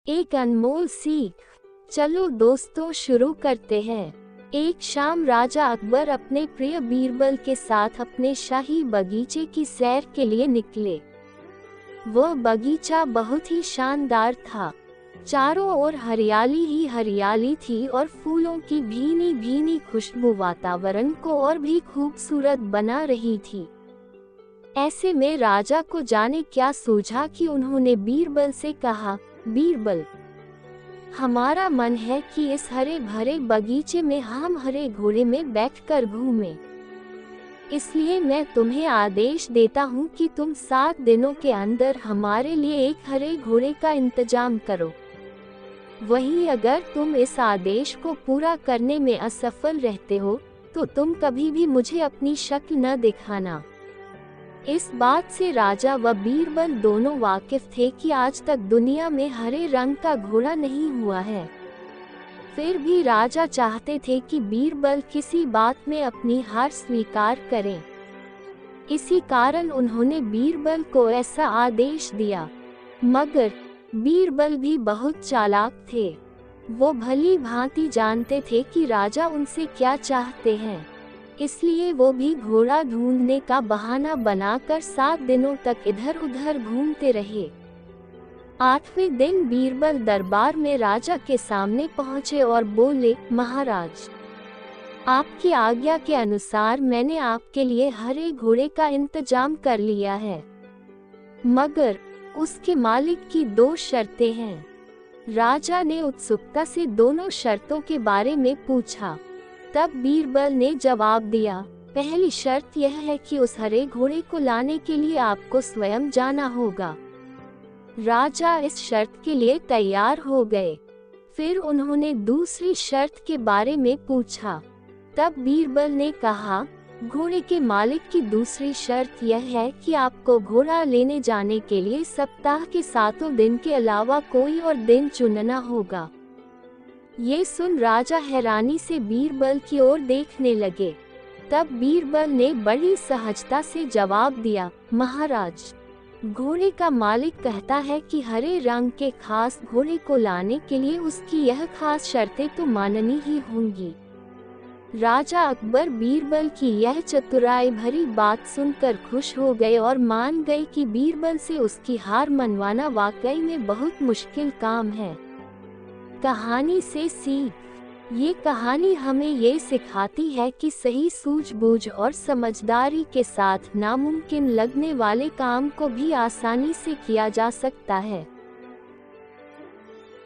एक अनमोल सीख। चलो दोस्तों शुरू करते हैं। एक शाम राजा अकबर अपने प्रिय बीरबल के साथ अपने शाही बगीचे की सैर के लिए निकले। वह बगीचा बहुत ही शानदार था। चारों ओर हरियाली ही हरियाली थी और फूलों की भीनी भीनी खुशबू वातावरण को और भी खूबसूरत बना रही थी। ऐसे में राजा को जाने क्या सूझा कि उन्होंने बीरबल से कहा, बीरबल, हमारा मन है कि इस हरे भरे बगीचे में हम हरे घोड़े में बैठकर घूमें। इसलिए मैं तुम्हें आदेश देता हूँ कि तुम 7 दिनों के अंदर हमारे लिए एक हरे घोड़े का इंतजाम करो। वहीं अगर तुम इस आदेश को पूरा करने में असफल रहते हो तो तुम कभी भी मुझे अपनी शक्ल न दिखाना। इस बात से राजा व बीरबल दोनों वाकिफ थे कि आज तक दुनिया में हरे रंग का घोड़ा नहीं हुआ है। फिर भी राजा चाहते थे कि बीरबल किसी बात में अपनी हार स्वीकार करें। इसी कारण उन्होंने बीरबल को ऐसा आदेश दिया। मगर बीरबल भी बहुत चालाक थे। वो भली भांति जानते थे कि राजा उनसे क्या चाहते हैं। इसलिए वो भी घोड़ा ढूंढने का बहाना बनाकर 7 दिनों तक इधर उधर घूमते रहे। 8वें दिन बीरबल दरबार में राजा के सामने पहुंचे और बोले, महाराज, आपकी आज्ञा के अनुसार मैंने आपके लिए हरे घोड़े का इंतजाम कर लिया है, मगर उसके मालिक की 2 शर्तें हैं। राजा ने उत्सुकता से दोनों शर्तों के बारे में पूछा। तब बीरबल ने जवाब दिया, पहली शर्त यह है कि उस हरे घोड़े को लाने के लिए आपको स्वयं जाना होगा। राजा इस शर्त के लिए तैयार हो गए। फिर उन्होंने दूसरी शर्त के बारे में पूछा। तब बीरबल ने कहा, घोड़े के मालिक की दूसरी शर्त यह है कि आपको घोड़ा लेने जाने के लिए सप्ताह के 7 दिन के अलावा कोई और दिन चुनना होगा। ये सुन राजा हैरानी से बीरबल की ओर देखने लगे। तब बीरबल ने बड़ी सहजता से जवाब दिया, महाराज, घोड़े का मालिक कहता है कि हरे रंग के खास घोड़े को लाने के लिए उसकी यह खास शर्तें तो माननी ही होंगी। राजा अकबर बीरबल की यह चतुराई भरी बात सुनकर खुश हो गए और मान गए कि बीरबल से उसकी हार मनवाना वाकई में बहुत मुश्किल काम है। कहानी से सीख। ये कहानी हमें ये सिखाती है कि सही सूझबूझ और समझदारी के साथ नामुमकिन लगने वाले काम को भी आसानी से किया जा सकता है।